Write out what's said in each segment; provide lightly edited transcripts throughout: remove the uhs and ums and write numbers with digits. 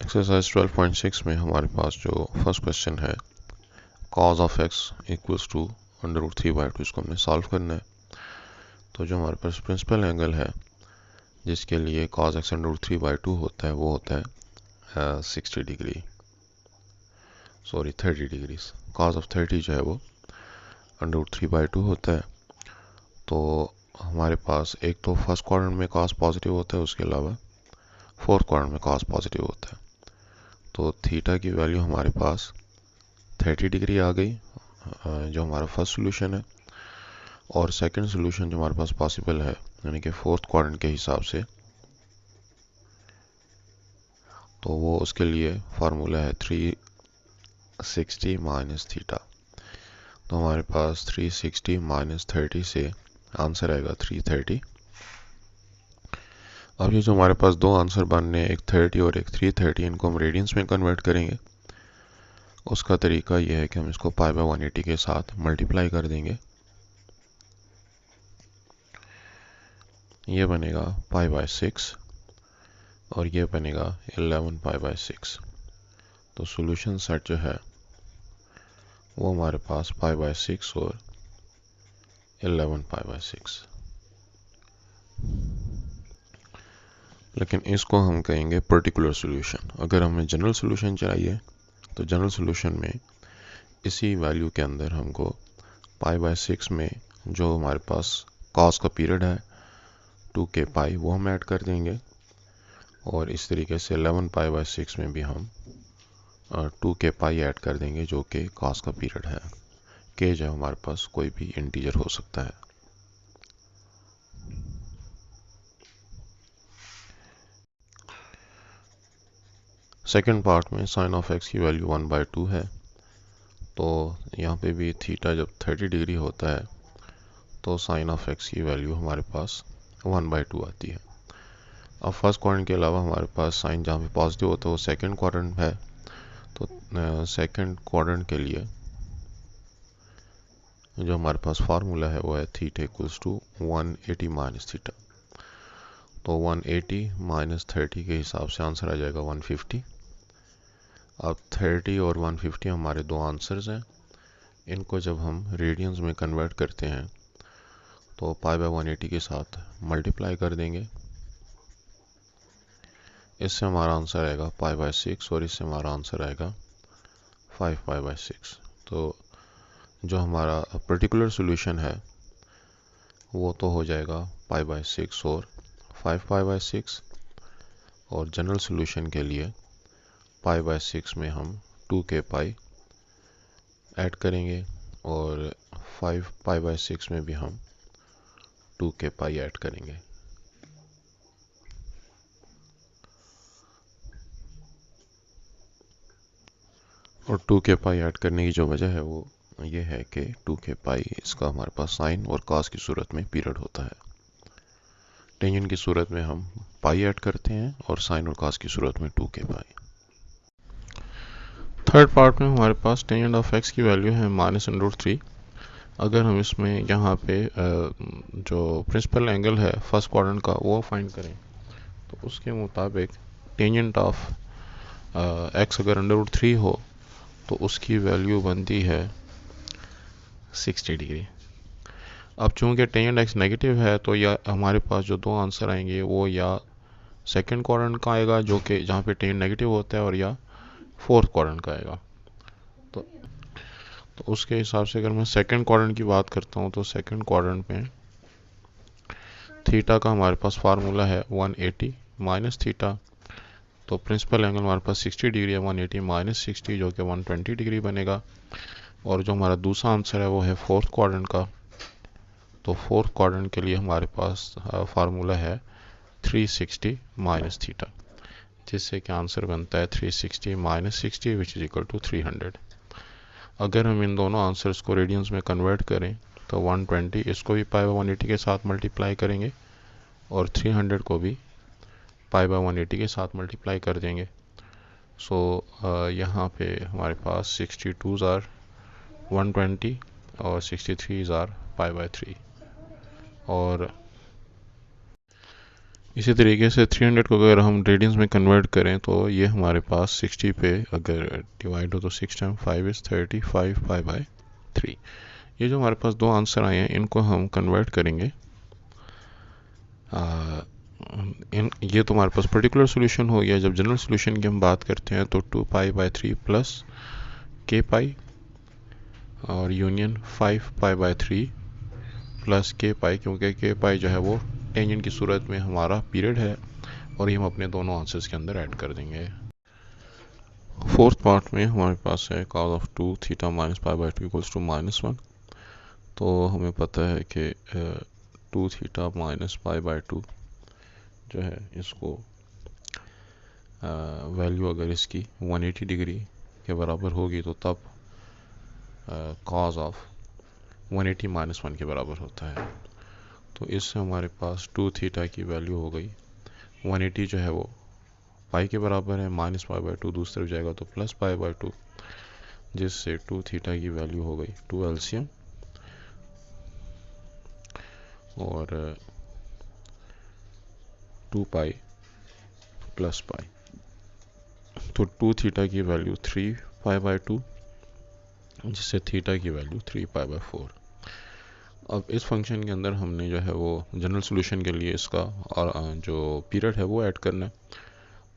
Exercise 12.6 में हमारे पास जो फर्स्ट क्वेश्चन है cos of x equals to √3/2, इसको हमने सॉल्व करना है। तो जो हमारे पास प्रिंसिपल एंगल है जिसके लिए cos x √3/2 होता है वो होता है 60 degree, sorry 30 degree. cos of 30 जो है वो √3/2 होता है। तो हमारे पास एक तो फर्स्ट क्वाड्रेंट में cos पॉजिटिव होता है, उसके अलावा फोर्थ क्वाड्रेंट में cos पॉजिटिव होता है। तो थीटा की वैल्यू हमारे पास 30 डिग्री आ गई, जो हमारा फर्स्ट सोल्यूशन है। और सेकंड सोल्यूशन जो हमारे पास पॉसिबल है यानी कि फोर्थ क्वाड्रेंट के हिसाब से, तो वो उसके लिए फार्मूला है 360 माइनस थीटा। तो हमारे पास 360 माइनस 30 से आंसर आएगा 330। अब ये जो हमारे पास दो आंसर बनने हैं, एक 30 और एक 330, इनको हम रेडियंस में कन्वर्ट करेंगे। उसका तरीका यह है कि हम इसको π/180 के साथ मल्टीप्लाई कर देंगे। ये बनेगा π/6 और ये बनेगा 11 π/6। तो सॉल्यूशन सेट जो है वो हमारे पास π/6 और 11 π/6। लेकिन इसको हम कहेंगे पर्टिकुलर सॉल्यूशन। अगर हमें जनरल सॉल्यूशन चाहिए तो जनरल सॉल्यूशन में इसी वैल्यू के अंदर हमको π/6 में जो हमारे पास cos का पीरियड है 2k वो हम ऐड कर देंगे, और इस तरीके से 11 π/6 में भी हम 2k ऐड कर देंगे जो कि cos का पीरियड है। k जो हमारे पास कोई भी इंटीजर हो सकता है। सेकंड पार्ट में sin ऑफ x की वैल्यू 1/2 है। तो यहाँ पे भी थीटा जब 30 डिग्री होता है तो sin ऑफ x की वैल्यू हमारे पास 1/2 आती है। अब फर्स्ट क्वाड्रेंट के अलावा हमारे पास साइन जहाँ पे पॉजिटिव होता है वो सेकंड क्वाड्रेंट है। तो सेकंड क्वाड्रेंट के लिए जो हमारे पास फार्मूला है वो है theta equals to 180 minus theta. तो 180 माइनस 30 के हिसाब से आंसर आ जाएगा 150। अब 30 और 150 हमारे दो आंसर्स हैं। इनको जब हम रेडियंस में कन्वर्ट करते हैं तो π/180 के साथ मल्टीप्लाई कर देंगे। इससे हमारा आंसर आएगा π/6 और इससे हमारा आंसर आएगा 5π/6। तो जो हमारा पर्टिकुलर सॉल्यूशन है वो तो हो जाएगा π/6 और 5π/6, और जनरल सॉल्यूशन के लिए π/6 में हम 2k ऐड करेंगे और 5π/6 में भी हम 2k ऐड करेंगे। और 2k ऐड करने की जो वजह है वो ये है कि 2k इसका हमारे पास साइन और cos की सूरत में पीरियड होता है। टेंजेंट की सूरत में हम पाई ऐड करते हैं और साइन और cos की सूरत में 2k। थर्ड पार्ट में हमारे पास टेंजेंट ऑफ x की वैल्यू है -√3। अगर हम इसमें यहाँ पे जो प्रिंसिपल एंगल है फर्स्ट क्वाड्रेंट का वो फाइंड करें तो उसके मुताबिक टेंजेंट ऑफ x अगर √3 हो तो उसकी वैल्यू बनती है 60 डिग्री। अब चूंकि टेंजेंट x नेगेटिव है तो या हमारे पास जो दो आंसर आएंगे वो या सेकंड क्वाड्रेंट का आएगा जो कि जहाँ पे टेंजेंट नेगेटिव होता है, और या फोर्थ क्वाड्रेंट का आएगा। तो उसके हिसाब से अगर मैं सेकंड क्वाड्रेंट की बात करता हूँ तो सेकंड क्वाड्रेंट में थीटा का हमारे पास फार्मूला है 180 माइनस थीटा। तो प्रिंसिपल एंगल हमारे पास 60 डिग्री है, 180 माइनस 60 जो कि 120 डिग्री बनेगा। और जो हमारा दूसरा आंसर है वो है फोर्थ क्वाड्रेंट का। तो फोर्थ क्वाड्रेंट के लिए हमारे पास फार्मूला है 360 माइनस थीटा, जिससे कि आंसर बनता है 360 minus 60 which is equal to 300। अगर हम इन दोनों आंसर्स को रेडियंस में कन्वर्ट करें तो 120 इसको भी π/180 के साथ मल्टीप्लाई करेंगे और 300 को भी π/180 के साथ मल्टीप्लाई कर देंगे। सो यहाँ पे हमारे पास 62 आर 120 और 63 आर π/3। और इसी तरीके से 300 को अगर हम रेडियंस में कन्वर्ट करें तो ये हमारे पास 60 पे अगर डिवाइड हो तो 6 टाइम 5 इज़ 35 पाई बाय 3। ये जो हमारे पास दो आंसर आए हैं इनको हम कन्वर्ट करेंगे। ये तो हमारे पास पर्टिकुलर सोल्यूशन हो गया। जब जनरल सोल्यूशन की हम बात करते हैं तो 2 पाई बाय 3 प्लस के पाई और यूनियन 5 पाई बाय 3 प्लस के पाई, क्योंकि के पाई जो है वो टेंजेंट की सूरत में हमारा पीरियड है और ये हम अपने दोनों आंसर्स के अंदर ऐड कर देंगे। फोर्थ पार्ट में हमारे पास है cos of 2 theta minus pi by 2 equals to -1। तो हमें पता है कि 2 थीटा माइनस पाई बाय 2 जो है इसको वैल्यू अगर इसकी 180 डिग्री के बराबर होगी तो तब cos ऑफ 180 -1 के बराबर होता है। तो इससे हमारे पास 2 थीटा की वैल्यू हो गई 180 जो है वो पाई के बराबर है, माइनस पाई बाय 2 दूसरी तरफ जाएगा तो प्लस पाई बाय 2, जिससे 2 थीटा की वैल्यू हो गई 2 एलसीएम और 2 पाई प्लस पाई। तो 2 थीटा की वैल्यू 3 पाई बाय 2, जिससे थीटा की वैल्यू 3 पाई बाय 4। अब इस फंक्शन के अंदर हमने जो है वो जनरल सोल्यूशन के लिए इसका और जो पीरियड है वो ऐड करना है।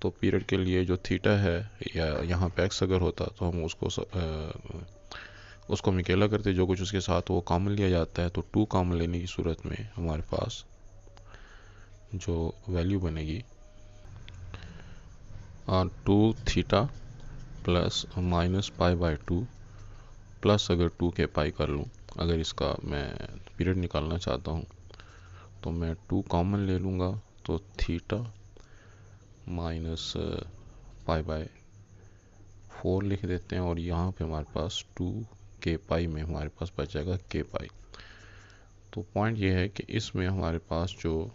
तो पीरियड के लिए जो थीटा है या यहाँ पे एक्स अगर होता तो हम उसको हम अकेला करते, जो कुछ उसके साथ वो कॉमन लिया जाता है। तो 2 कॉमन लेने की सूरत में हमारे पास जो वैल्यू बनेगी 2 theta plus minus pi by 2 plus अगर 2 के पाई कर लूँ, अगर इसका मैं पीरियड निकालना चाहता हूँ तो मैं 2 कॉमन ले लूँगा तो थीटा माइनस पाई बाय 4 लिख देते हैं और यहाँ पे हमारे पास 2 के पाई में हमारे पास बच जाएगा के पाई। तो पॉइंट ये है कि इसमें हमारे पास जो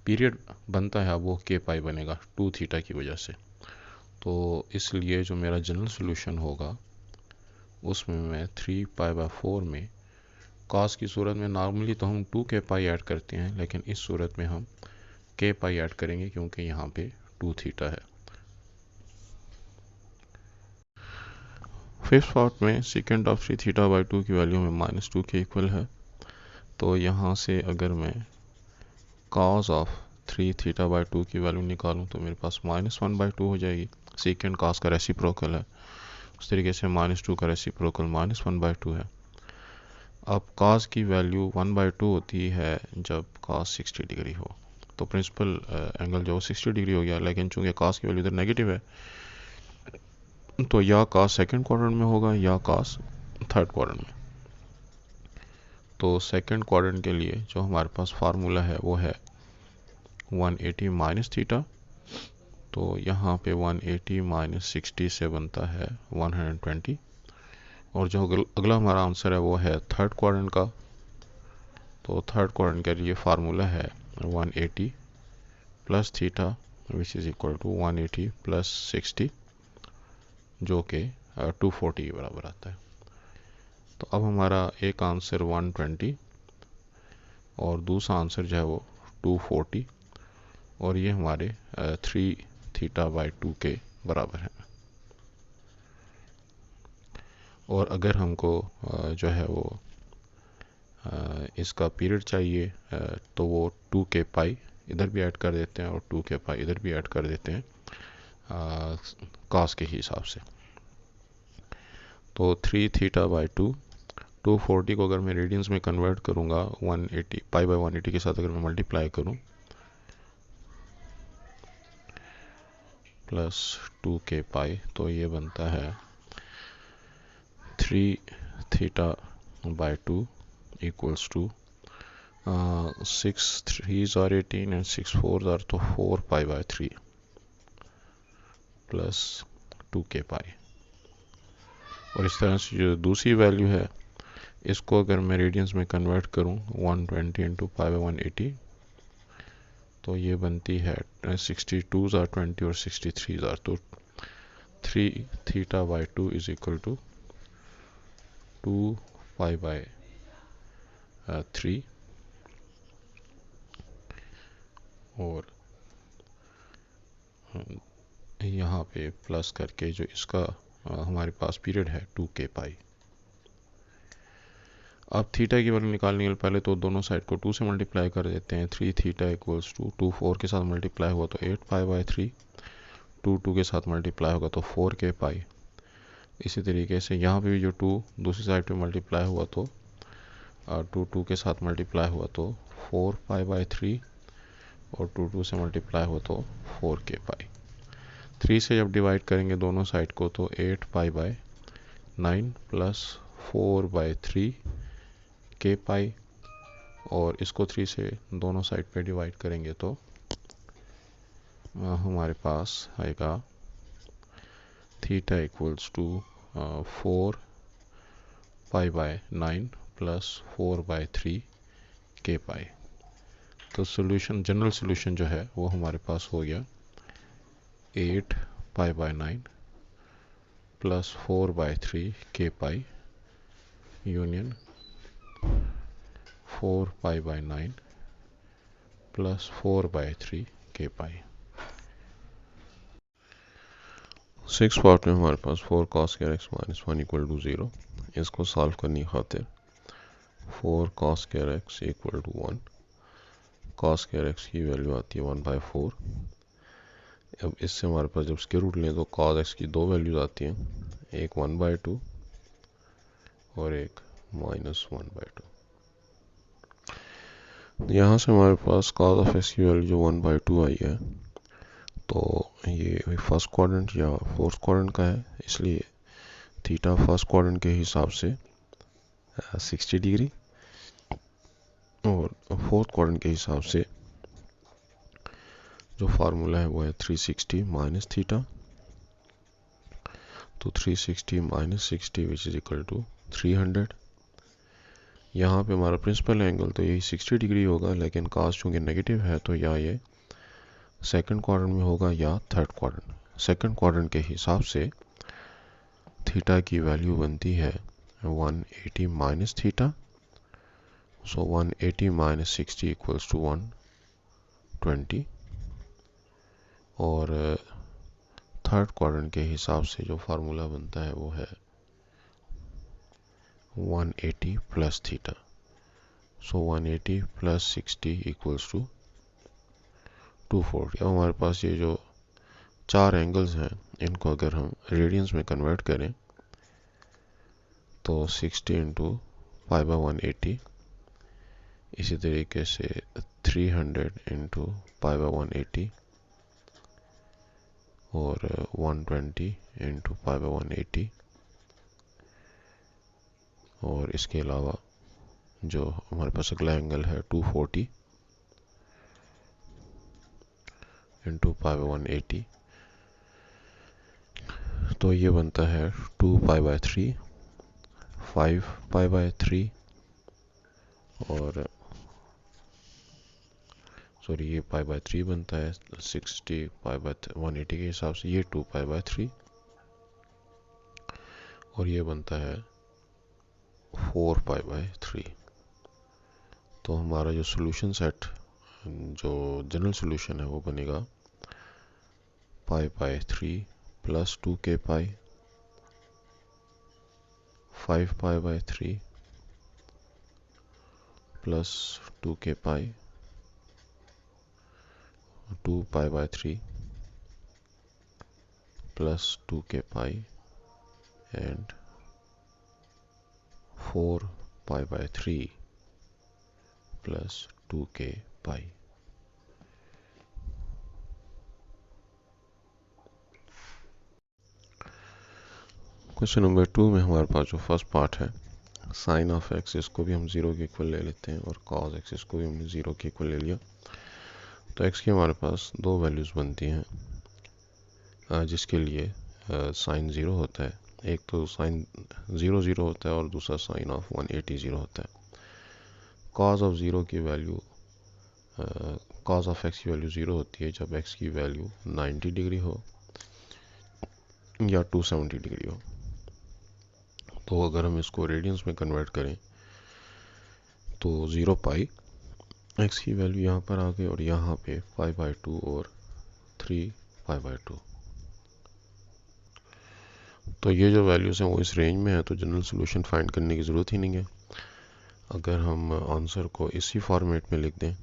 पीरियड बनता है वो के पाई बनेगा 2 थीटा की वजह से। तो इसलिए जो मेरा जनरल सोल्यूशन होगा उसमें मैं 3 पाई बाय 4 में कॉस की सूरत में नॉर्मली तो हम 2 के पाई ऐड करते हैं, लेकिन इस सूरत में हम के पाई ऐड करेंगे क्योंकि यहाँ पे 2 थीटा है। फिफ्थ पार्ट में सेकेंड ऑफ 3 थीटा बाई 2 की वैल्यू में -2 के इक्वल है। तो यहाँ से अगर मैं cos ऑफ 3 थीटा बाई 2 की वैल्यू निकालूँ तो मेरे पास -1/2 हो जाएगी। सेकेंड cos का रेसिप्रोकल है, उस तरीके से -2 का रेसिप्रोकल -1/2 है। अब cos की वैल्यू 1/2 होती है जब cos 60 डिग्री हो। तो प्रिंसिपल एंगल जो 60 डिग्री हो गया, लेकिन चूंकि cos की वैल्यू इधर नेगेटिव है तो या cos सेकेंड क्वाड्रेंट में होगा या cos थर्ड क्वाड्रेंट में। तो सेकेंड क्वाड्रेंट के लिए जो हमारे पास फार्मूला है वो है 180 माइनस थीटा। तो यहाँ पे 180 माइनस 60 से बनता है 120। और जो अगला हमारा आंसर है वो है थर्ड क्वाड्रेंट का। तो थर्ड क्वाड्रेंट के लिए फार्मूला है 180 plus theta which is equal to 180 plus 60, जो कि 240 के बराबर आता है। तो अब हमारा एक आंसर 120 और दूसरा आंसर जो है वो 240 और ये हमारे 3 थीटा बाई 2 के बराबर है। और अगर हमको जो है वो इसका पीरियड चाहिए तो वो 2 के पाई इधर भी ऐड कर देते हैं और 2 के पाई इधर भी ऐड कर देते हैं cos के हिसाब से। तो 3 थीटा बाई 2, 240 को अगर मैं रेडियंस में कन्वर्ट करूँगा 180 पाई बाई 180 के साथ अगर मैं मल्टीप्लाई करूँ प्लस 2 के पाई, तो ये बनता है 3 theta by 2 equals to 6 3s are 18 and 6 4s are तो 4 पाई बाय 3 प्लस 2 के पाई। और इस तरह से जो दूसरी वैल्यू है इसको अगर मैं रेडियंस में कन्वर्ट करूं 120 इंटू पाई बाय 180 तो ये बनती है 62s are 20 और 63s are तो 3 theta by 2 is equal to 2 pi by 3 और यहाँ पे प्लस करके जो इसका हमारे पास पीरियड है 2k पाई। अब थीटा की वैल्यू निकालने के लिए पहले तो दोनों साइड को 2 से मल्टीप्लाई कर देते हैं। 3 थीटा इक्वल्स टू 2 4 के साथ मल्टीप्लाई हुआ तो 8 पाई बाई 3, 2 2 के साथ मल्टीप्लाई होगा तो 4k पाई। इसी तरीके से यहाँ पे भी जो 2 दूसरी साइड पे मल्टीप्लाई हुआ तो 2 2 के साथ मल्टीप्लाई हुआ तो 4 पाई बाई 3 और 2 2 से मल्टीप्लाई हुआ तो 4k पाई। 3 से जब डिवाइड करेंगे दोनों साइड को तो 8 pi by 9 plus 4 by 3 k पाई, और इसको 3 से दोनों साइड पे डिवाइड करेंगे तो हमारे पास आएगा theta equals to 4 pi by 9 plus 4 by 3 k pi. तो सोल्यूशन, जनरल सोल्यूशन जो है वो हमारे पास हो गया 8 pi by 9 plus 4 by 3 k pi union 4 pi by 9 plus 4 by 3 k pi. 6 part में हमारे पास 4 cos square x minus 1 equal to 0। इसको सॉल्व करने खातिर 4 cos square x equal to 1, cos square x की वैल्यू आती है 1/4। अब इससे हमारे पास जब स्क्वायर रूट लें तो cos x की दो वैल्यूज आती हैं, एक 1/2 और एक -1/2। यहाँ से हमारे पास cos of x की वैल्यू जो 1/2 आई है, तो ये फर्स्ट क्वाड्रेंट या फोर्थ क्वाड्रेंट का है, इसलिए थीटा फर्स्ट क्वाड्रेंट के हिसाब से 60 डिग्री और फोर्थ क्वाड्रेंट के हिसाब से जो फार्मूला है वो है 360 माइनस थीटा। तो 360 minus 60 which is equal to 300। यहाँ पे हमारा प्रिंसिपल एंगल तो यही 60 डिग्री होगा, लेकिन cos चूँकि नेगेटिव है तो या ये सेकंड क्वाड्रेंट में होगा या थर्ड क्वाड्रेंट। सेकंड क्वाड्रेंट के हिसाब से थीटा की वैल्यू बनती है 180 minus theta. So 180 minus 60 equals to 120। और थर्ड क्वाड्रेंट के हिसाब से जो फार्मूला बनता है वो है 180 plus theta. So 180 plus 60 equals to 240। अब हमारे पास ये जो चार एंगल्स हैं, इनको अगर हम रेडियंस में कन्वर्ट करें तो 60 इंटू पाई बाय 180, इसी तरीके से 300 इंटू पाई बाय 180 और 120 इंटू पाई बाय 180, और इसके अलावा जो हमारे पास अगला एंगल है 240 इंटू पाई बाय 180, तो ये बनता है 2 पाई बाय 3, 5 पाई बाय 3 और सॉरी ये पाई बाय 3 बनता है। 60 पाई बाय 180 के हिसाब से ये 2 पाई बाय 3 और ये बनता है 4 पाई बाय 3। तो हमारा जो सोल्यूशन सेट, जो जनरल सोल्यूशन है वो बनेगा पाई by 3 plus 2k pi, 5 pi by 3 plus 2k pi, 2 pi by 3 plus 2k pi and 4 pi by 3 plus 2k pi. Question number 2 में हमारे पास जो फर्स्ट पार्ट है साइन ऑफ एक्स, इसको भी हम 0 के इक्वल ले लेते हैं और कॉस एक्स इसको भी हमने 0 के इक्वल ले लिया। तो एक्स की हमारे पास दो वैल्यूज़ बनती हैं जिसके लिए साइन 0 होता है। एक तो साइन 0 होता है और दूसरा साइन ऑफ 180 होता है। कॉस ऑफ 0 की वैल्यू, कॉस ऑफ एक्स की वैल्यू 0 होती है जब एक्स की वैल्यू 90 डिग्री हो या 270 डिग्री हो। तो अगर हम इसको रेडियंस में कन्वर्ट करें तो 0 पाई एक्स की वैल्यू यहाँ पर आ गई और यहाँ पे 5/2 और 3 5/2। तो ये जो वैल्यूज़ हैं वो इस रेंज में है, तो जनरल सोल्यूशन फाइंड करने की ज़रूरत ही नहीं है। अगर हम आंसर को इसी फॉर्मेट में लिख दें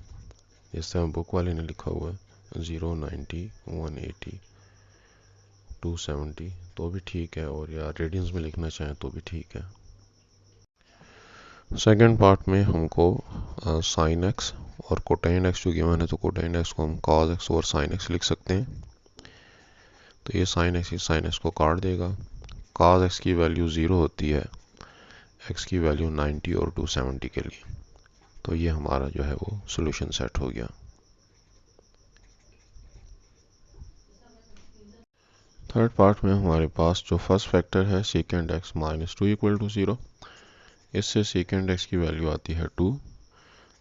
जिस तरह बुक वाले ने लिखा हुआ है 0, 90, 180, 270 तो भी ठीक है, और या रेडियंस में लिखना चाहें तो भी ठीक है। सेकंड पार्ट में हमको साइन एक्स और कोटाइन एक्स जो गिवन है, तो कोटाइन एक्स को हम कॉस एक्स और साइन एक्स लिख सकते हैं। तो ये साइन एक्स को काट देगा। कॉस एक्स की वैल्यू 0 होती है, एक्स की वैल्यू 90 और 270 के लिए। तो ये हमारा जो है वो सोल्यूशन सेट हो गया। थर्ड पार्ट में हमारे पास जो फर्स्ट फैक्टर है second x minus 2 equal to 0, इससे सेकेंड एक्स की वैल्यू आती है 2।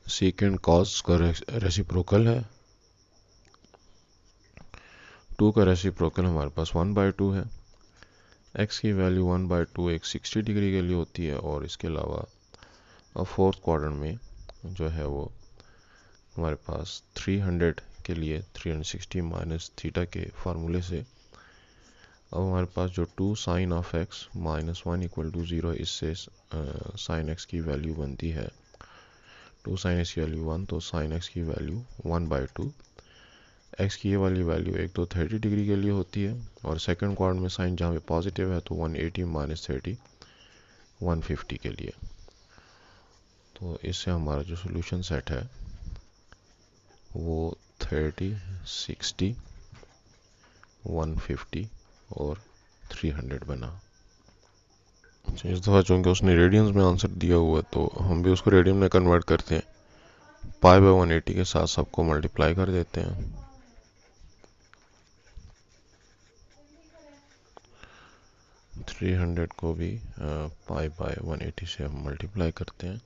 सेकेंड कॉस का रेसिप्रोकल है, 2 का रेसिप्रोकल हमारे पास 1/2 है। एक्स की वैल्यू 1/2 एक 60 डिग्री के लिए होती है, और इसके अलावा फोर्थ क्वाड्रेंट में जो है वो हमारे पास 300 के लिए 360 माइनस थीटा के फार्मूले से अब हमारे पास जो 2 sine of x minus 1 equal to 0, इससे साइन एक्स की वैल्यू बनती है 2 साइन एक्स की वैल्यू 1, तो साइन एक्स की वैल्यू 1/2। एक्स की ये वाली वैल्यू एक तो 30 डिग्री के लिए होती है, और सेकंड क्वाड्रेंट में साइन जहाँ पे पॉजिटिव है तो 180 माइनस 30 150 के लिए। तो इससे हमारा जो सोल्यूशन सेट है वो 30, 60, 150 और 300 बना। इस दफ़ा चूँकि उसने रेडियंस में आंसर दिया हुआ है तो हम भी उसको रेडियन में कन्वर्ट करते हैं, π/180 के साथ सबको मल्टीप्लाई कर देते हैं। थ्री 300 को भी π/180 से हम मल्टीप्लाई करते हैं,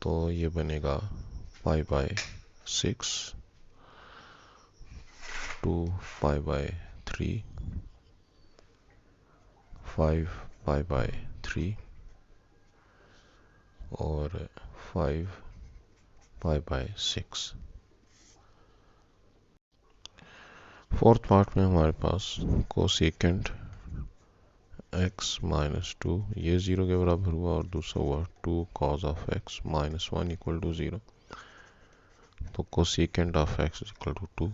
तो ये बनेगा π/6 2 π/3 5 π/3 और 5 π/6। फोर्थ पार्ट में हमारे पास कोसेकेंट एक्स माइनस 2 ये 0 के बराबर हुआ, और दूसरा हुआ 2 cos of x minus 1 equal to 0। तो cosecant of x equal to 2।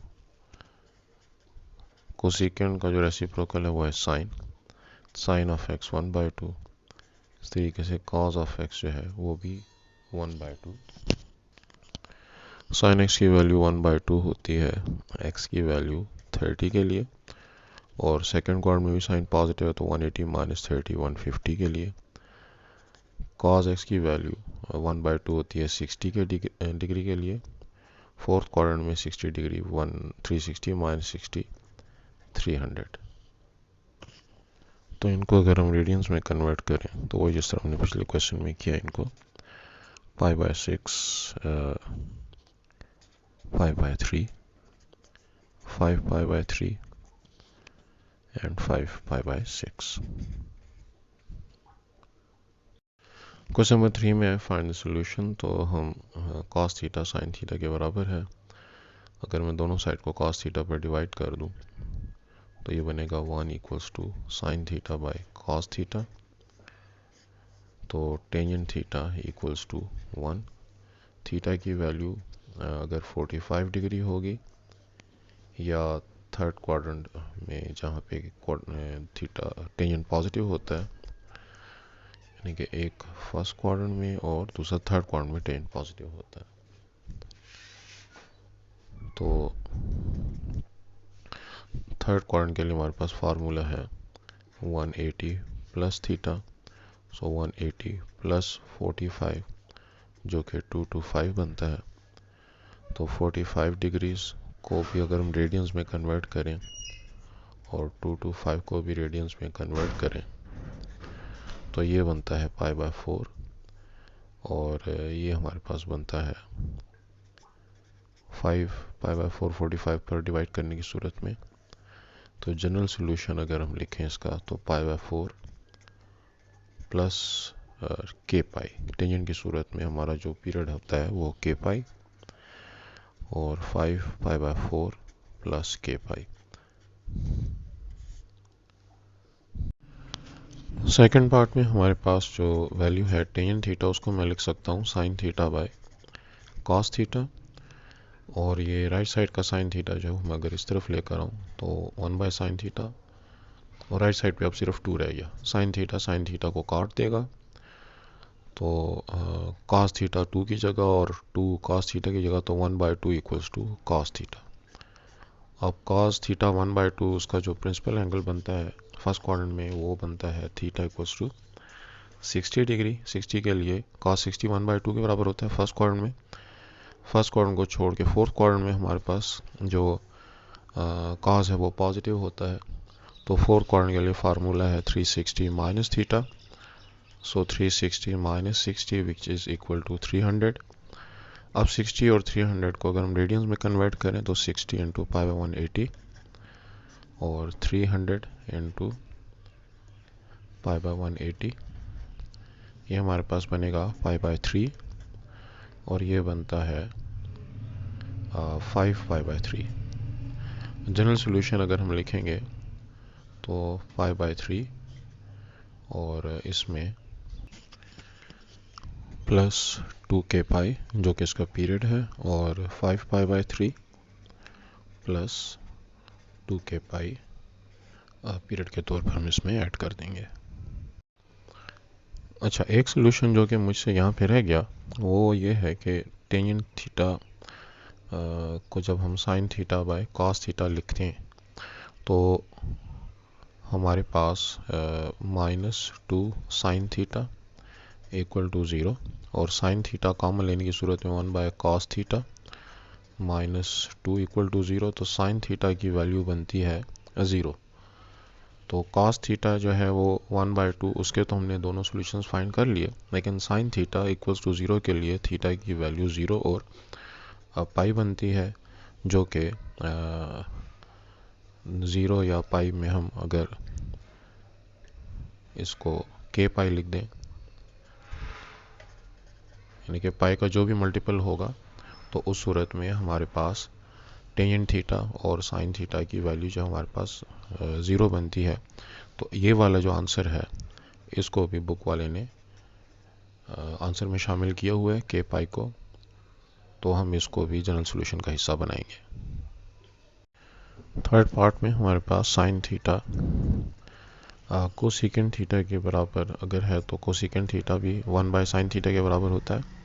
Cosecant का जो रेसिप्रोकल है वो है साइन ऑफ एक्स 1/2। इस तरीके से कॉस ऑफ एक्स जो है वो भी 1/2। साइन एक्स की वैल्यू 1/2 होती है एक्स की वैल्यू 30 के लिए, और सेकंड क्वाड्रेंट में भी साइन पॉजिटिव है तो 180 माइनस 30 150 के लिए। कॉस एक्स की वैल्यू 1/2 होती है 60 के डिग्री के लिए। फोर्थ क्वाड्रेंट में 60 डिग्री 360 माइनस 60 300। तो इनको अगर हम रेडियंस में कन्वर्ट करें तो वही जिस तरह हमने पिछले क्वेश्चन में किया, इनको π/6 π/3 5 π/3 एंड 5 π/6। क्वेश्चन नंबर 3 में फाइंड द सॉल्यूशन। तो हम cos थीटा sin थीटा के बराबर है। अगर मैं दोनों साइड को cos थीटा पर डिवाइड कर दूं तो ये बनेगा 1 equals to sine theta by cos theta. तो tangent theta equals to 1। Theta की वैल्यू अगर 45 डिग्री होगी या थर्ड क्वाड्रेंट में जहाँ पे थीटा टेंजेंट पॉजिटिव होता है, यानी कि एक फर्स्ट क्वाड्रेंट में और दूसरा थर्ड क्वाड्रेंट में टेंजेंट पॉजिटिव होता है। तो थर्ड क्वाड्रेंट के लिए हमारे पास फार्मूला है 180 प्लस थीटा, सो 180 प्लस 45 जो कि 225 बनता है। तो 45 डिग्रीज को भी अगर हम रेडियंस में कन्वर्ट करें और 225 को भी रेडियंस में कन्वर्ट करें तो ये बनता है π/4, और ये हमारे पास बनता है 5 π/4 45 पर डिवाइड करने की सूरत में। तो जनरल सोल्यूशन अगर हम लिखें इसका तो π/4 प्लस k पाई, टेंजेंट की सूरत में हमारा जो पीरियड होता है वो k पाई, और 5 पाई बाय 4 प्लस के पाई। सेकेंड पार्ट में हमारे पास जो वैल्यू है टेन थीटा, उसको मैं लिख सकता हूँ sign theta bye cos theta, और ये राइट साइड का साइन थीटा जो मैं अगर इस तरफ लेकर आऊँ तो 1 बाय साइन थीटा, और राइट साइड पे अब सिर्फ 2 रह गया। साइन थीटा को काट देगा, तो कॉस थीटा 2 की जगह और 2 कॉस थीटा की जगह, तो 1/2 इक्वल्स टू कॉस थीटा। अब कॉस थीटा 1/2 उसका जो प्रिंसिपल एंगल बनता है फर्स्ट क्वाड्रेंट में, वो बनता है थीटा इक्वल्स टू 60 डिग्री। 60 के लिए कॉस 60 1/2 के बराबर होता है फर्स्ट क्वाड्रेंट में। फर्स्ट क्वाड्रेंट को छोड़ के फोर्थ क्वाड्रेंट में हमारे पास जो कॉस है वो पॉजिटिव होता है, तो फोर्थ क्वाड्रेंट के लिए फार्मूला है 360 minus theta. So 360 minus 60 which is equal to 300। अब 60 और 300 को अगर हम रेडियंस में कन्वर्ट करें तो 60 इंटू पाई बाय 180 और 300 इंटू पाई बाय 180, ये हमारे पास बनेगा पाई बाय 3, और ये बनता है 5 पाई बाय 3। जनरल सोल्यूशन अगर हम लिखेंगे तो 5 बाय 3 और इसमें प्लस 2 के पाई जो कि इसका पीरियड है, और 5 पाई by 3 plus 2 k pi period के तौर पर हम इसमें ऐड कर देंगे। अच्छा, एक सोल्यूशन जो कि मुझसे यहाँ पे रह गया वो ये है कि टेंजेंट थीटा को जब हम sign theta bye cos theta लिखते हैं तो हमारे पास -2 साइन थीटा इक्वल टू 0, और साइन थीटा कॉमन लेने की सूरत में 1 by cos theta -2 equal to 0, तो साइन थीटा की वैल्यू बनती है 0। तो कॉस थीटा जो है वो 1/2, उसके तो हमने दोनों सॉल्यूशंस फाइंड कर लिए, लेकिन साइन थीटा इक्वल्स टू 0 के लिए थीटा की वैल्यू 0 और पाई बनती है, जो कि 0 या पाई में हम अगर इसको के पाई लिख दें, यानी कि पाई का जो भी मल्टीपल होगा, तो उस सूरत में हमारे पास टेंजेंट थीटा और साइन थीटा की वैल्यू जो हमारे पास 0 बनती है। तो ये वाला जो आंसर है इसको भी बुक वाले ने आंसर में शामिल किया हुआ है के पाई को, तो हम इसको भी जनरल सॉल्यूशन का हिस्सा बनाएंगे। थर्ड पार्ट में हमारे पास साइन थीटा कोसेकेंट थीटा के बराबर अगर है तो कोसेकेंट थीटा भी 1 बाय साइन थीटा के बराबर होता है।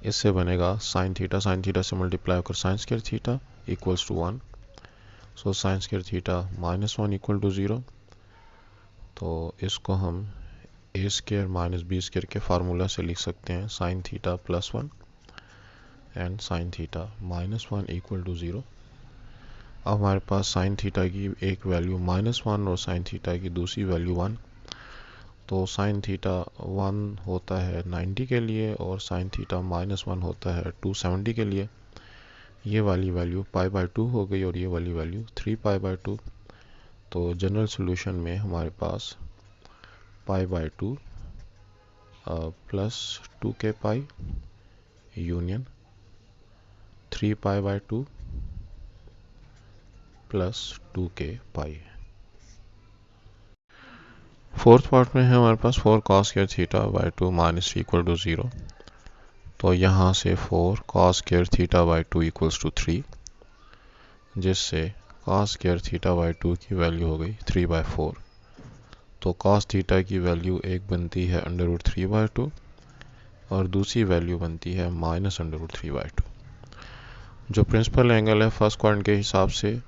इससे बनेगा साइन थीटा से मल्टीप्लाई होकर sine square theta equals to 1। So sine square theta -1 equal to 0। तो इसको हम A square minus B square के फार्मूला से लिख सकते हैं sine theta +1 and sine theta -1 equal to 0। अब हमारे पास साइन थीटा की एक वैल्यू -1 और साइन थीटा की दूसरी वैल्यू 1, तो साइन थीटा 1 होता है 90 के लिए और साइन थीटा -1 होता है 270 के लिए। ये वाली वैल्यू पाई बाय 2 हो गई और ये वाली वैल्यू 3 पाई बाय 2। तो जनरल सॉल्यूशन में हमारे पास पाई by 2 plus 2 k pi union 3 pi by 2 plus 2 k pi. Fourth part में है हमारे पास 4 cos square theta by 2 -3 equal to 0। तो यहाँ से 4 cos square theta by 2 equals to 3, जिससे cos स्क्वायर थीटा बाय 2 की वैल्यू हो गई 3/4। तो cos थीटा की वैल्यू एक बनती है √3/2 और दूसरी वैल्यू बनती है -√3/2। जो प्रिंसिपल एंगल है फर्स्ट क्वाड्रेंट के हिसाब से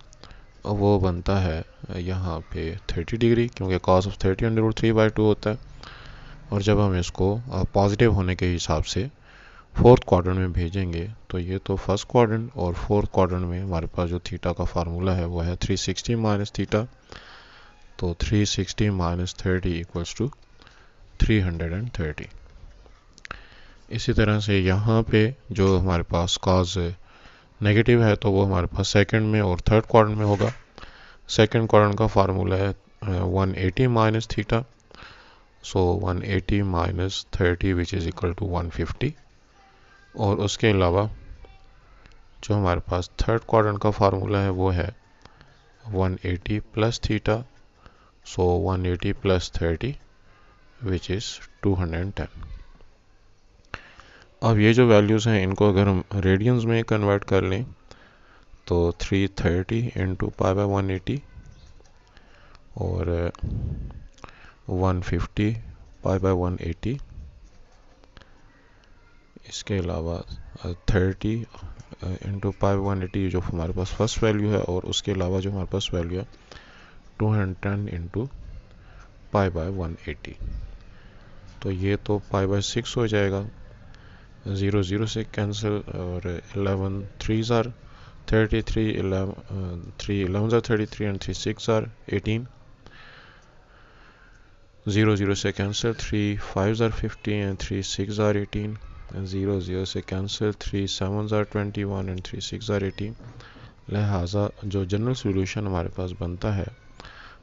वो बनता है यहाँ पे 30 डिग्री, क्योंकि cos ऑफ 30 √3/2 होता है। और जब हम इसको पॉजिटिव होने के हिसाब से फोर्थ क्वाड्रेंट में भेजेंगे तो ये तो फर्स्ट क्वाड्रेंट, और फोर्थ क्वाड्रेंट में हमारे पास जो थीटा का फार्मूला है वो है 360 माइनस थीटा। तो 360 माइनस 30 इक्वल्स टू 330। इसी तरह से यहाँ पे जो हमारे पास cos नेगेटिव है तो वो हमारे पास सेकंड में और थर्ड क्वाड्रेंट में होगा। सेकंड क्वाड्रेंट का फार्मूला है 180 minus theta. So 180 minus 30 which is equal to 150। और उसके अलावा जो हमारे पास थर्ड क्वाड्रेंट का फार्मूला है वो है 180 plus theta, so 180 plus 30 which is 210। अब ये जो वैल्यूज़ हैं इनको अगर हम रेडियंस में कन्वर्ट कर लें तो 330 इंटू पाई बाई 180 और 150 पाई बाई 180, इसके अलावा 30 इंटू पाई 180 जो हमारे पास फर्स्ट वैल्यू है, और उसके अलावा जो हमारे पास वैल्यू है 210 इंटू पाई बाई 180, तो ये तो पाई बाई 6 हो जाएगा, 0 0 से कैंसिल, और 11 3s are 33, 3 11s are 33 and 3 6 are 18, 0 0 से cancel, 3 5s are 50 and 3 6 are 18, 0 0 से cancel, 3 7s are 21 and 3 6 are 18। लिहाजा जो जनरल सॉल्यूशन हमारे पास बनता है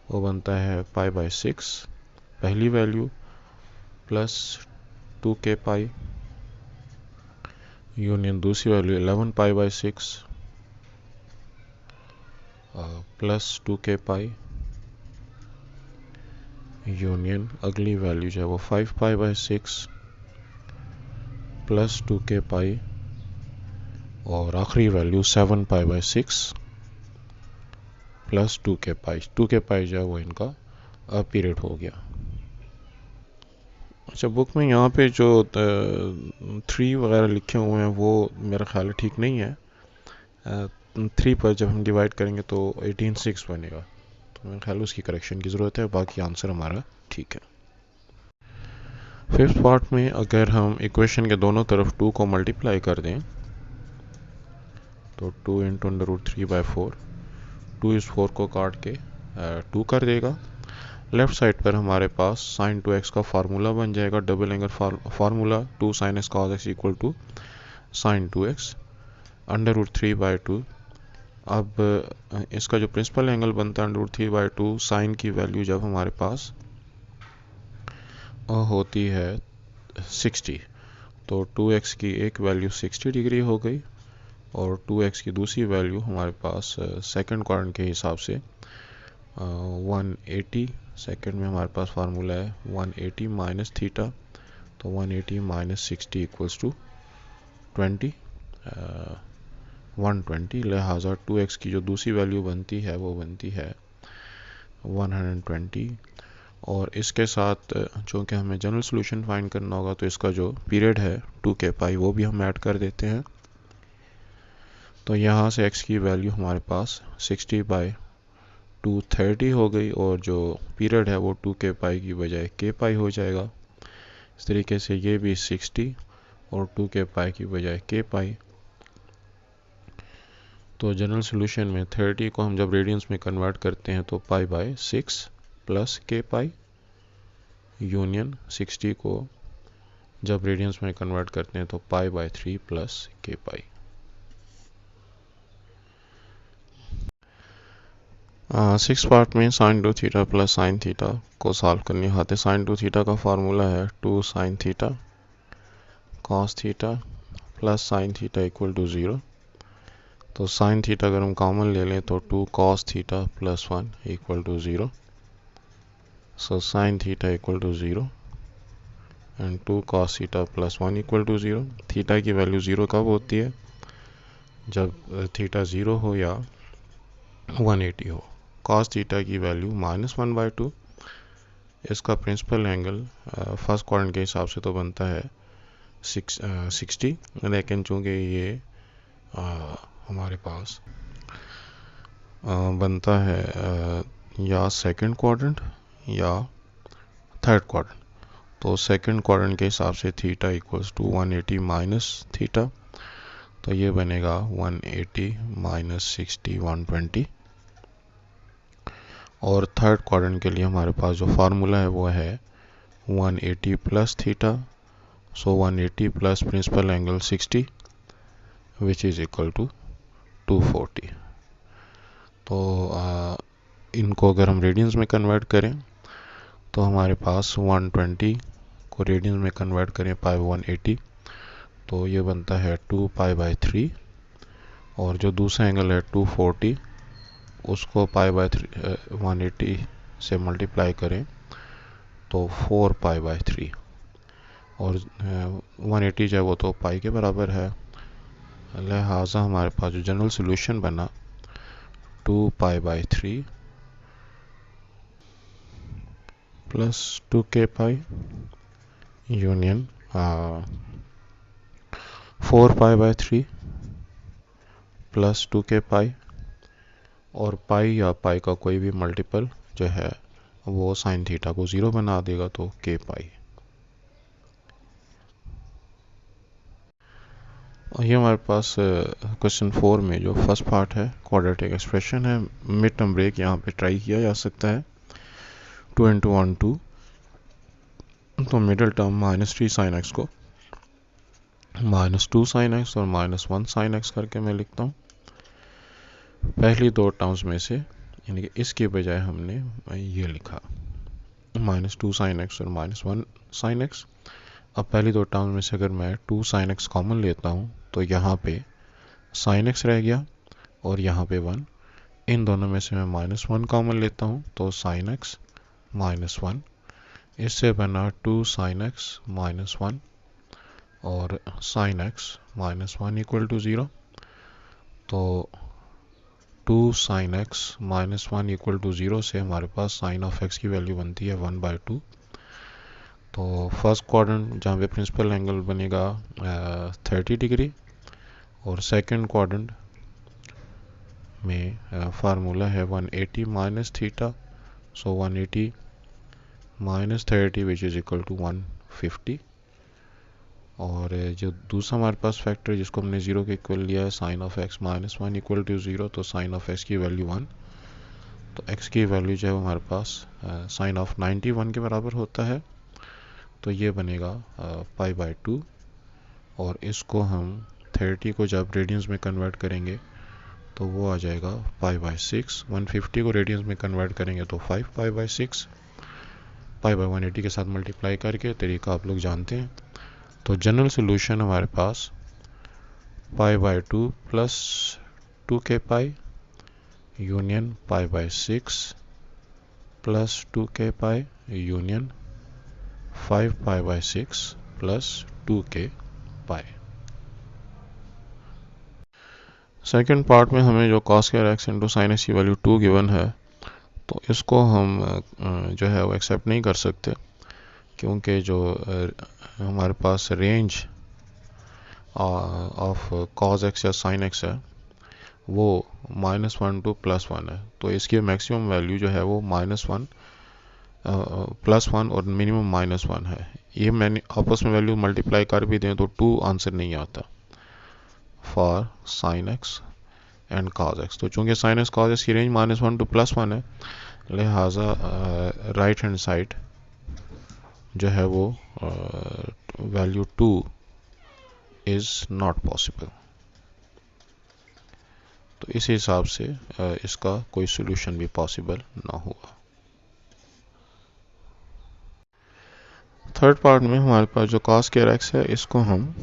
वो बनता है पाई बाई 6 पहली value plus 2k pi union दूसरी value 11 pi by 6 plus 2k pi union अगली वैल्यू जो है वो 5 पाई बाई 6 प्लस 2k पाई और आखिरी value 7 pi by 6 plus 2k pi. 2k पाई जो है वो इनका पीरियड हो गया। अच्छा, बुक में यहाँ पे जो 3 वगैरह लिखे हुए हैं वो मेरा ख्याल ठीक नहीं है। 3 पर जब हम डिवाइड करेंगे तो 18/6 बनेगा, तो मेरे ख्याल उसकी करेक्शन की ज़रूरत है। बाकी आंसर हमारा ठीक है। फिफ्थ पार्ट में अगर हम इक्वेशन के दोनों तरफ 2 को मल्टीप्लाई कर दें तो 2 इंटू अंडर रूट 3/4, 2 इस 4 को काट के 2 कर देगा। लेफ्ट साइड पर हमारे पास साइन 2x का फार्मूला बन जाएगा, double angle formula 2 sin x cos x equal to sine 2x under root 3/2। अब इसका जो प्रिंसिपल एंगल बनता है अंडर रूट 3/2, साइन की वैल्यू जब हमारे पास होती है 60, तो 2x की एक वैल्यू 60 डिग्री हो गई और 2x की दूसरी वैल्यू हमारे पास सेकंड क्वाड्रेंट के हिसाब से 180, सेकंड में हमारे पास फार्मूला है 180 माइनस थीटा, तो 180 माइनस 60 इक्वल्स टू 120। लिहाजा 2x की जो दूसरी वैल्यू बनती है वो बनती है 120। और इसके साथ जो कि हमें जनरल सॉल्यूशन फाइंड करना होगा तो इसका जो पीरियड है 2k पाई वो भी हम ऐड कर देते हैं। तो यहाँ से x की वैल्यू हमारे पास 60/230 हो गई और जो पीरियड है वो 2k पाई की बजाय k पाई हो जाएगा। इस तरीके से ये भी 60 और 2k पाई की बजाय k पाई। तो जनरल सॉल्यूशन में 30 को हम जब रेडियंस में कन्वर्ट करते हैं तो pi by 6 plus k pi union 60 को जब रेडियंस में कन्वर्ट करते हैं तो pi by 3 plus k pi. Six part में sine 2 theta plus sine theta को सॉल्व करने खाते साइन 2 थीटा का फार्मूला है 2 sine theta cos theta plus sine theta equal to 0। तो साइन थीटा अगर हम कॉमन ले लें तो 2 cos theta plus 1 equal to 0। So sine theta equal to 0 and 2 cos theta plus 1 equal to 0। Theta की value 0 कब होती है? जब थीटा 0 हो या 180 हो। कॉस थीटा की वैल्यू -1/2। इसका प्रिंसिपल एंगल फर्स्ट क्वाड्रेंट के हिसाब से तो बनता है 60, लेकिन चूँकि ये हमारे पास बनता है या सेकंड क्वाड्रेंट या थर्ड क्वाड्रेंट, तो सेकंड क्वाड्रेंट के हिसाब से theta equals to 180 minus theta, तो ये बनेगा 180 माइनस 60 120। और थर्ड क्वाड्रेंट के लिए हमारे पास जो फार्मूला है वो है 180 plus theta, so 180 plus principal angle 60 which is equal to 240। तो इनको अगर हम रेडियंस में कन्वर्ट करें तो हमारे पास 120 को रेडियंस में कन्वर्ट करें पाई 180, तो ये बनता है 2 पाई बाई 3 और जो दूसरा एंगल है 240, उसको पाई बाय 180 से मल्टीप्लाई करें तो 4 पाई बाय 3, और 180 जो है वो तो पाई के बराबर है, लिहाजा हमारे पास जो जनरल सोल्यूशन बना 2 pi by 3 plus 2k pi union 4 pi by 3 plus 2k पाई, और पाई या पाई का कोई भी मल्टीपल जो है वो साइन थीटा को 0 बना देगा, तो k पाई। और ये हमारे पास क्वेश्चन 4 में जो फर्स्ट पार्ट है क्वाड्रेटिक एक्सप्रेशन है, मिड टर्म ब्रेक यहाँ पे ट्राई किया जा सकता है। 2 इंटू 1 2, तो मिडिल टर्म -3 साइन एक्स को -2 साइन एक्स और -1 साइन एक्स करके मैं लिखता हूँ। पहली दो टर्म्स में से, यानी कि इसके बजाय हमने ये लिखा -2 साइन एक्स और -1 साइन एक्स। अब पहली दो टर्म्स में से अगर मैं 2 साइन एक्स कॉमन लेता हूँ तो यहाँ पे साइन एक्स रह गया और यहाँ पे 1, इन दोनों में से मैं -1 कॉमन लेता हूँ तो साइन एक्स -1, इससे बना 2 साइन एक्स -1 और साइन एक्स -1 इक्वल टू 0। तो 2 साइन एक्स -1 इक्वल टू 0 से हमारे पास साइन ऑफ एक्स की वैल्यू बनती है 1/2। तो फर्स्ट क्वाड्रेंट जहाँ पे प्रिंसिपल एंगल बनेगा 30 डिग्री, और सेकंड क्वाड्रेंट में फार्मूला है 180 minus theta, so 180 minus 30 which is equal to 150। और जो दूसरा हमारे पास फैक्टर जिसको हमने 0 के इक्वल लिया है sine of x -1 equal to 0, तो साइन ऑफ एक्स की वैल्यू 1, तो x की वैल्यू जो है हमारे पास साइन ऑफ 91 के बराबर होता है, तो ये बनेगा π/2। और इसको हम 30 को जब रेडियंस में कन्वर्ट करेंगे तो वो आ जाएगा π/6। 150 को रेडियंस में कन्वर्ट करेंगे तो 5 π/6, π/180 के साथ मल्टीप्लाई करके, तरीका आप लोग जानते हैं। तो जनरल सोल्यूशन हमारे पास π/2 plus 2k pi union π/6 plus 2k pi union 5 π/6 plus 2k पाई। सेकेंड पार्ट में हमें जो cos square x into sine x की वैल्यू 2 गिवन है, तो इसको हम जो है वो एक्सेप्ट नहीं कर सकते, क्योंकि जो हमारे पास रेंज ऑफ cos x या sin x है वो -1 टू +1 है, तो इसकी मैक्सिमम वैल्यू जो है वो -1 +1 और मिनिमम -1 है। ये मैंने आपस में वैल्यू मल्टीप्लाई कर भी दें तो 2 आंसर नहीं आता for sine x and cos x। तो चूंकि साइन एक्स cos x की रेंज -1 टू +1 है, लिहाजा राइट हैंड साइड जो है वो वैल्यू 2 इज नॉट पॉसिबल। तो इस हिसाब से इसका कोई सोल्यूशन भी पॉसिबल ना हुआ। थर्ड पार्ट में हमारे पास जो cos स्क्वायर एक्स है, इसको हम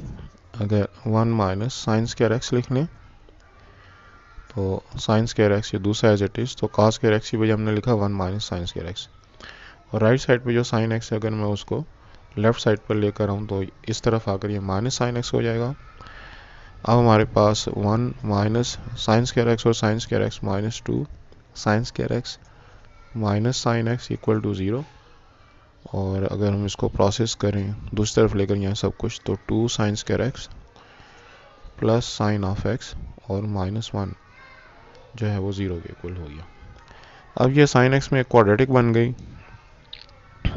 अगर 1 माइनस साइन स्क्वायर एक्स लिख लें तो साइन स्क्वायर एक्स ये दूसरा एज इट इज, तो cos स्क्वायर एक्स की वजह हमने लिखा 1 माइनस साइन स्क्वायर एक्स। और राइट साइड पे जो साइन एक्स है, अगर मैं उसको लेफ्ट साइड पर लेकर आऊँ तो इस तरफ आकर ये माइनस साइन एक्स हो जाएगा। अब हमारे पास 1 माइनस साइन स्क्वायर एक्स और sine square x -2 sine square x minus sine x equal to 0। और अगर हम इसको प्रोसेस करें दूसरी तरफ लेकर यहाँ सब कुछ, तो 2 sine square x plus sign of x और -1 जो है वो 0 के इक्वल हो गया। अब ये साइन एक्स में एक क्वाड्रेटिक बन गई,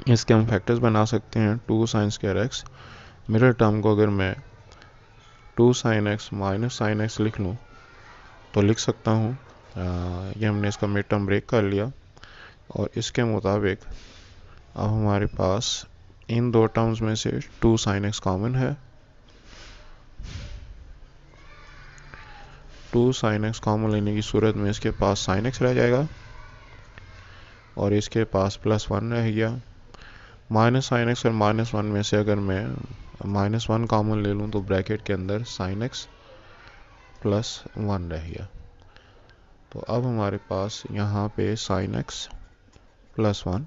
इसके हम फैक्टर्स बना सकते हैं। 2 sine square x, middle term को अगर मैं 2 sine x minus sine x लिख लूँ तो लिख सकता हूँ, ये हमने इसका मिड टर्म ब्रेक कर लिया। और इसके मुताबिक अब हमारे पास इन दो टर्म्स में से 2 साइन एक्स कॉमन है, 2 साइन एक्स कॉमन लेने की सूरत में इसके पास साइन एक्स रह जाएगा और इसके पास +1 रह गया। माइनस साइन एक्स और -1 में से अगर मैं -1 कॉमन ले लूँ तो ब्रैकेट के अंदर साइन एक्स प्लस 1 रह गया। तो अब हमारे पास यहाँ पे साइन एक्स प्लस 1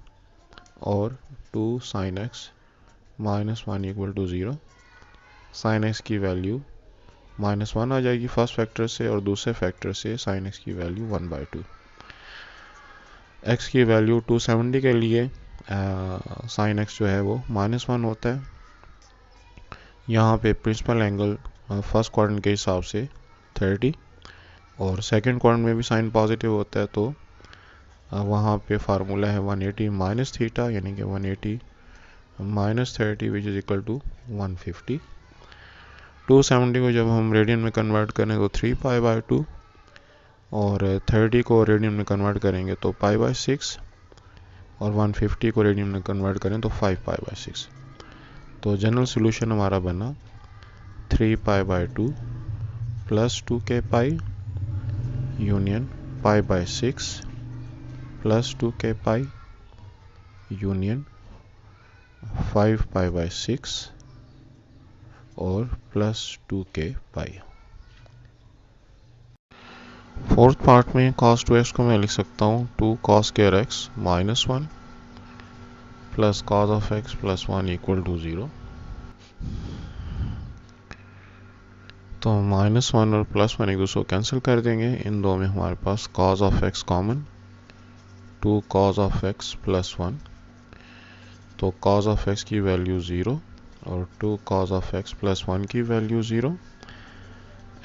और 2 sine x minus 1 equal to 0। Sine x की वैल्यू -1 आ जाएगी फर्स्ट फैक्टर से, और दूसरे फैक्टर से साइन एक्स की वैल्यू 1/2। एक्स की वैल्यू 270 के लिए साइन एक्स जो है वो -1 होता है। यहाँ पे प्रिंसिपल एंगल फर्स्ट क्वाड्रेंट के हिसाब से 30 और सेकंड क्वाड्रेंट में भी साइन पॉजिटिव होता है, तो वहाँ पे फार्मूला है 180 माइनस थीटा, यानी कि 180 minus 30 which is equal to 150। 270 को जब हम रेडियन में कन्वर्ट करें तो 3π/2 और 30 को रेडियन में कन्वर्ट करेंगे तो π/6 और 150 को रेडियन में कन्वर्ट करें तो 5π/6। तो जनरल सोल्यूशन हमारा बना 3π/2 plus 2k union π/6 plus 2k union 5π/6 और प्लस 2k। फोर्थ पार्ट में cos 2x को मैं लिख सकता हूँ 2 cos square x minus 1 plus cos of x plus 1 equal to 0। तो -1 और +1 एक दूसरे को कैंसिल कर देंगे। इन दो में हमारे पास cos of x common, 2 cos of x plus 1। तो cos of x की वैल्यू 0 और 2 cos of x प्लस 1 की वैल्यू 0।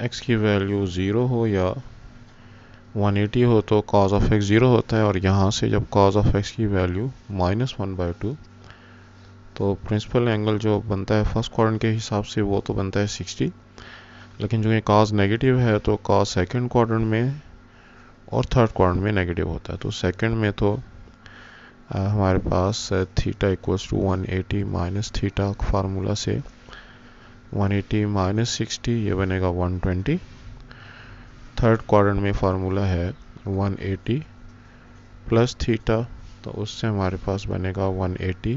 x की वैल्यू 0 हो या 180 हो तो cos of x 0 होता है, और यहाँ से जब cos of x की वैल्यू -1/2, तो प्रिंसिपल एंगल जो बनता है फर्स्ट क्वाड्रेंट के हिसाब से वो तो बनता है 60, लेकिन जो ये cos नेगेटिव है तो cos सेकंड क्वाड्रेंट में और थर्ड क्वाड्रेंट में नेगेटिव होता है। तो सेकंड में तो हमारे पास theta equals to 180 minus theta formula से 180 माइनस 60 ये बनेगा 120। थर्ड क्वाड्रेंट में फार्मूला है 180 प्लस थीटा, तो उससे हमारे पास बनेगा 180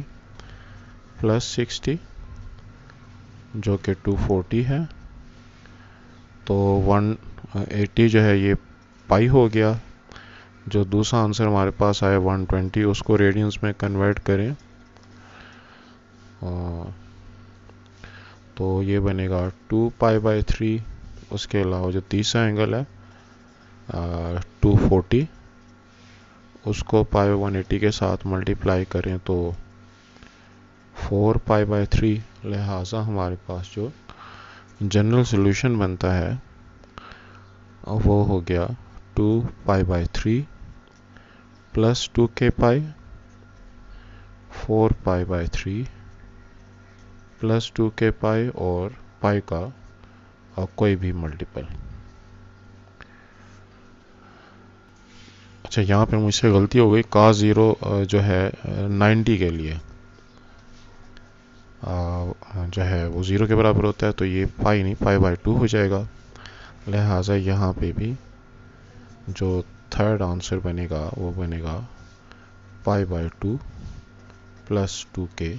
प्लस 60 जो कि 240 है। तो 180 जो है ये पाई हो गया। जो दूसरा आंसर हमारे पास आया 120, उसको रेडियंस में कन्वर्ट करें तो ये बनेगा 2π/3। उसके अलावा जो तीसरा एंगल है 240, उसको π/180 के साथ मल्टीप्लाई करें तो 4π/3। लिहाजा हमारे पास जो जनरल सॉल्यूशन बनता है वो हो गया 2π/3 प्लस 2k 4π/3 प्लस 2k और पाई का कोई भी मल्टीपल। अच्छा, यहाँ पे मुझसे गलती हो गई। cos 0 जो है 90 के लिए जो है वो 0 के बराबर होता है, तो ये पाई नहीं π/2 हो जाएगा। लिहाजा यहाँ पे भी जो थर्ड आंसर बनेगा वो बनेगा π/2 प्लस 2k।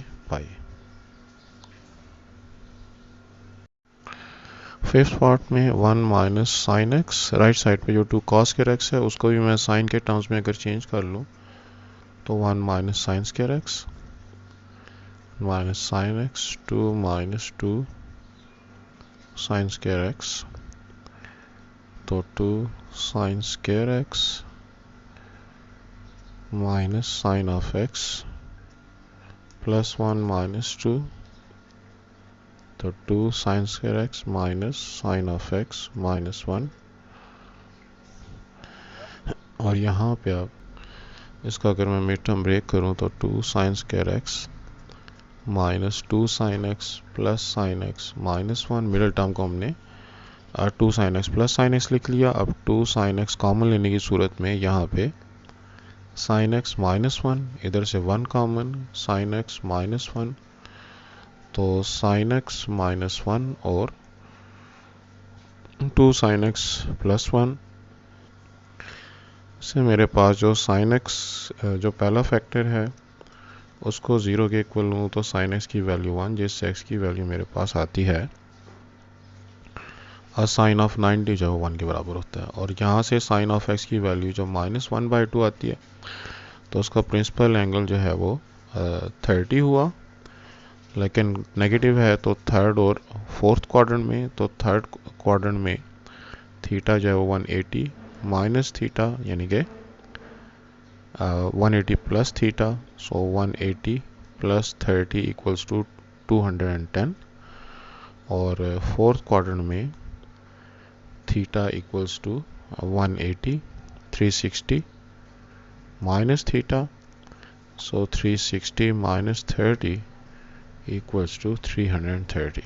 फिफ्थ पार्ट में 1 minus sine x, right side पे जो 2 cos स्क्वायर एक्स है उसको भी मैं साइन के टर्म्स में अगर चेंज कर लूँ तो 1 minus sine square x minus sine x 2 minus 2 sine square x, तो 2 sine square x minus sine of x plus 1 minus 2, तो 2 sine square x minus sine of x minus 1। और यहाँ पे अब इसका अगर मैं मिड टर्म ब्रेक करूँ तो 2 sine square x minus 2 sine x plus sign x minus 1। Middle term को हमने 2 sine x plus sine x लिख लिया। अब 2 साइन एक्स कॉमन लेने की सूरत में यहाँ पे साइन एक्स माइनस 1, इधर से 1 कॉमन, साइन एक्स माइनस 1, तो साइन एक्स माइनस 1 और 2 साइन एक्स प्लस 1 से मेरे पास जो साइन एक्स जो पहला फैक्टर है उसको 0 के इक्वल लूँ तो साइन एक्स की वैल्यू 1, जिससे एक्स की वैल्यू मेरे पास आती है साइन ऑफ 90 जो है 1 के बराबर होता है। और यहाँ से साइन ऑफ x की वैल्यू जो -1/2 आती है तो उसका प्रिंसिपल एंगल जो है वो 30 हुआ, लेकिन नेगेटिव है तो थर्ड और फोर्थ क्वाड्रेंट में, तो थर्ड क्वाड्रेंट में थीटा जो है वो 180 माइनस थीटा यानी कि 180 plus theta, so 180 plus 30 equals to 210। और फोर्थ क्वाड्रेंट में theta equals to 180 360 minus theta, so 360 minus 30 equals to 330।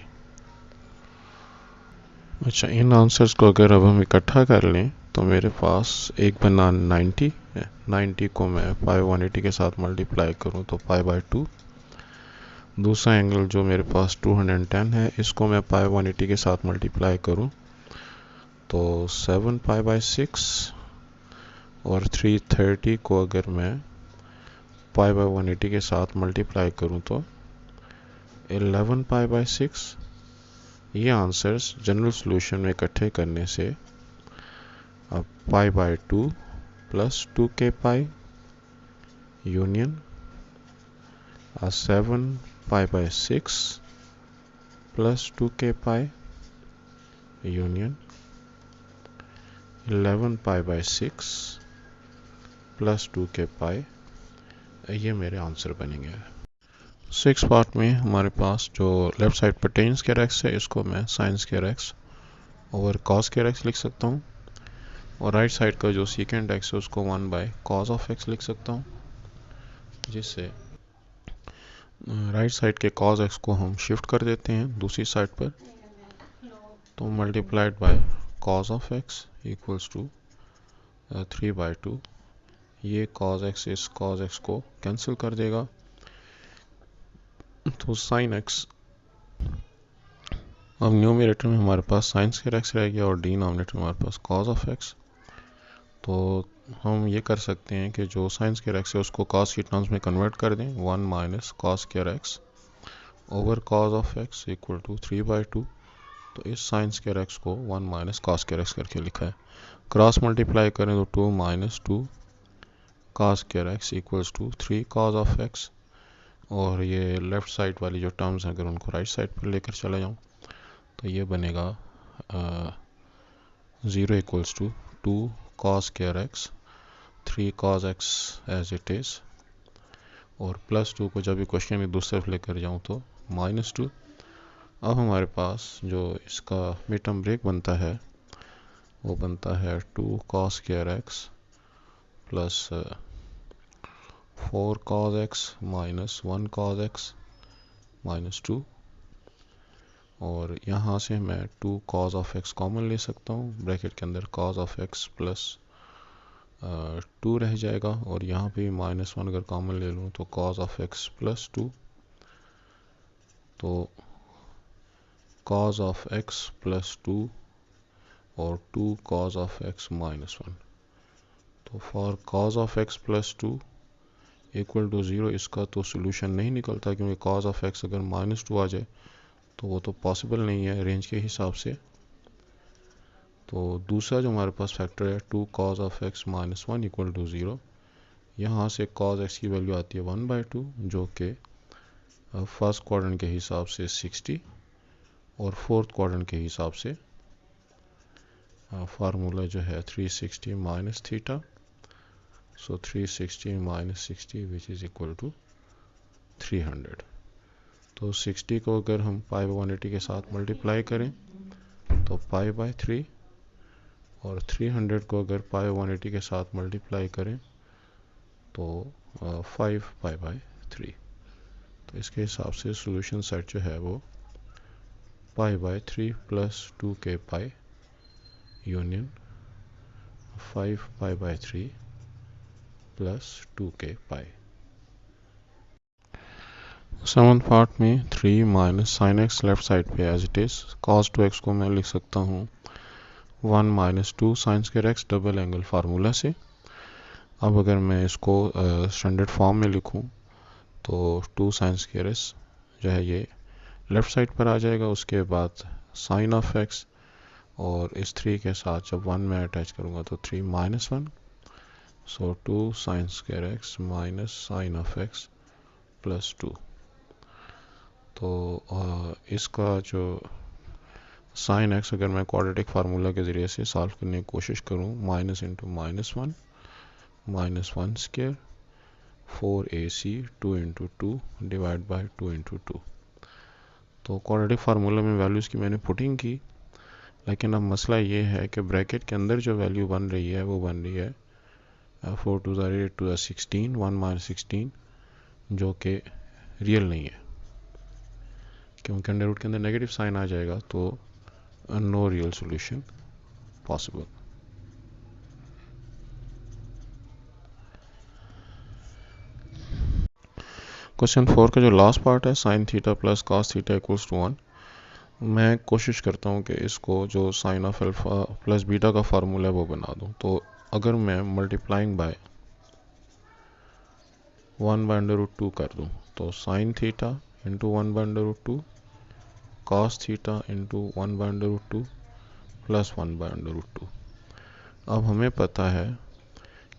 अच्छा, इन आंसर्स को अगर अब हम इकट्ठा कर लें तो मेरे पास एक बना 90 है, 90 को मैं पाई 180 के साथ मल्टीप्लाई करूं तो π/2। दूसरा एंगल जो मेरे पास 210 है, इसको मैं पाई 180 के साथ मल्टीप्लाई करूं तो 7π/6। और 330 को अगर मैं π/180 के साथ मल्टीप्लाई करूं तो 11π/6। ये आंसर्स जनरल सॉल्यूशन में इकट्ठे करने से अब π/2 plus 2k pi union 7π/6 plus 2k pi union 11π/6 plus 2k पाई, ये मेरे आंसर बनेंगे। 6 पार्ट में हमारे पास जो लेफ्ट साइड पर टेन स्क्वायर एक्स है, इसको मैं sign square x over cos square x लिख सकता हूँ। और राइट साइड का जो सीकेंड एक्स है उसको 1/cos ऑफ एक्स लिख सकता हूँ, जिससे राइट साइड के cos एक्स को हम शिफ्ट कर देते हैं दूसरी साइड पर, तो multiplied by cos of x equals to 3/2। ये cos एक्स इस cos एक्स को कैंसिल कर देगा, तो साइन एक्स, अब न्यूमरेटर में हमारे पास साइन स्क्वायर एक्स रह गया और डिनोमिनेटर में हमारे पास cos ऑफ एक्स। तो हम ये कर सकते हैं कि जो साइन स्क्वायर एक्स है उसको cos की टर्म्स में कन्वर्ट कर दें, 1 minus cos square x over cos of x equal to 3/2। तो इस साइन स्क्वायर एक्स को 1 माइनस cos स्क्वायर एक्स करके लिखा है। क्रॉस मल्टीप्लाई करें तो 2 minus 2 cos square x equals to 3 cos of x. और ये लेफ्ट साइड वाली जो टर्म्स हैं अगर उनको राइट साइड पर लेकर चला जाऊँ तो ये बनेगा 0 equals to 2 cos square x 3 cos x as it is, और प्लस 2 को जब भी क्वेश्चन में दूसरी तरफ लेकर जाऊँ तो -2। अब हमारे पास जो इसका मिड टर्म ब्रेक बनता है वो बनता है 2 cos square x plus 4 cos x minus 1 cos x -2। और यहाँ से मैं 2 cos ऑफ x कॉमन ले सकता हूँ, ब्रैकेट के अंदर cos ऑफ x प्लस 2 रह जाएगा, और यहाँ पे -1 अगर कॉमन ले लूँ तो cos ऑफ x प्लस 2, तो cos ऑफ x प्लस 2 और 2 cos ऑफ x -1। तो for cos of x plus 2 equal to 0 इसका तो सोल्यूशन नहीं निकलता, क्योंकि cos ऑफ x अगर -2 आ जाए तो वो तो पॉसिबल नहीं है रेंज के हिसाब से। तो दूसरा जो हमारे पास फैक्टर है 2 cos of x -1 equal to 0, यहाँ से cos x की वैल्यू आती है 1/2 जो कि फर्स्ट क्वाड्रेंट के हिसाब से 60 और फोर्थ क्वाड्रेंट के हिसाब से फार्मूला जो है 360 minus theta, so 360 minus 60 which is equal to 300। तो 60 को अगर हम π/180 के साथ मल्टीप्लाई करें तो π/3, और 300 को अगर π/180 के साथ मल्टीप्लाई करें तो 5π/3। तो इसके हिसाब से सॉल्यूशन सेट जो है वो π/3 plus 2k pi union 5π/3 plus 2k pi. Seventh part में 3 minus sine x left side पे as it is, cos 2x को मैं लिख सकता हूँ 1 minus 2 sine square x double angle formula से। अब अगर मैं इसको स्टैंडर्ड फॉर्म में लिखूं तो 2 साइन स्क्वायर एक्स जो है ये लेफ़्ट साइड पर आ जाएगा, उसके बाद साइन ऑफ एक्स और इस 3 के साथ जब 1 मैं अटैच करूँगा तो 3 -1, so 2 sin square x minus sine of x plus 2। तो इसका जो साइन x अगर मैं क्वाड्रेटिक फार्मूला के ज़रिए से सॉल्व करने की कोशिश करूँ, minus into -1 -1 square 4ac 2 into 2 divide by 2 into 2। तो क्वाड्रेटिक फार्मूला में वैल्यूज़ की मैंने पुटिंग की, लेकिन अब मसला ये है कि ब्रैकेट के अंदर जो वैल्यू बन रही है वो बन रही है 4 2 8 2 16 1 -16, जो कि रियल नहीं है, क्योंकि अंडर रूट के अंदर नेगेटिव साइन आ जाएगा तो no real solution possible. Question 4 का जो लास्ट पार्ट है, sine theta plus cos theta equals to 1, मैं कोशिश करता हूँ कि इसको जो sine of alpha plus beta का फार्मूला है वो बना दूँ। तो अगर मैं मल्टीप्लाइंग बाय 1/√2 कर दूँ तो sine theta into 1/√2 cos theta into 1/√2 plus 1/√2। अब हमें पता है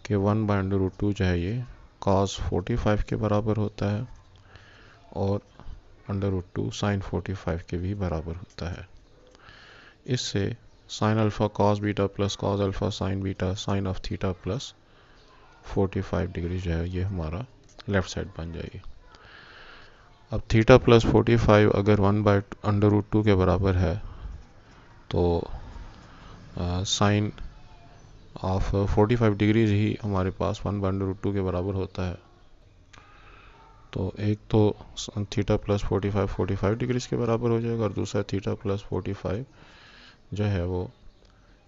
कि 1/√2 जो है ये cos 45 के बराबर होता है और √2 साइन 45 के भी बराबर होता है। इससे sine alpha cos beta plus cos alpha sign beta sine of theta plus 45 degree जो है ये हमारा लेफ्ट साइड बन जाएगी। अब थीटा प्लस 45 अगर 1/√2 के बराबर है तो साइन ऑफ 45 डिग्रीज ही हमारे पास 1/√2 के बराबर होता है। तो एक तो थीटा प्लस 45 डिग्रीज के बराबर हो जाएगा और दूसरा थीटा प्लस 45 जो है वो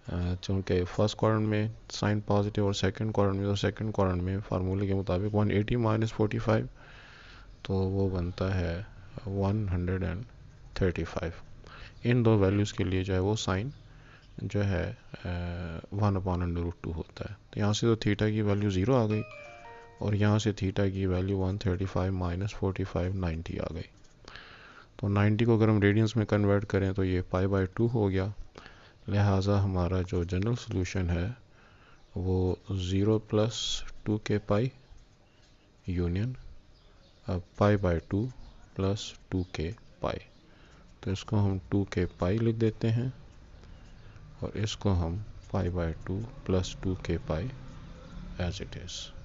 चूँकि फर्स्ट क्वाड्रेंट में साइन पॉजिटिव और सेकंड क्वाड्रेंट में, तो सेकंड क्वाड्रेंट में फार्मूले के मुताबिक 180 माइनस 45, तो वो बनता है 135। इन दो वैल्यूज़ के लिए जो है वो साइन जो है 1/√2 होता है। तो यहाँ से तो थीटा की वैल्यू 0 आ गई और यहाँ से थीटा की वैल्यू 135 माइनस 45 90 आ गई। तो 90 को अगर हम रेडियंस में कन्वर्ट करें तो ये π/2 हो गया। लिहाजा हमारा जो जनरल सोल्यूशन है वो 0 + 2k यूनियन π/2 + 2k। तो इसको हम 2k लिख देते हैं और इसको हम π/2 + 2k एज इट इज़।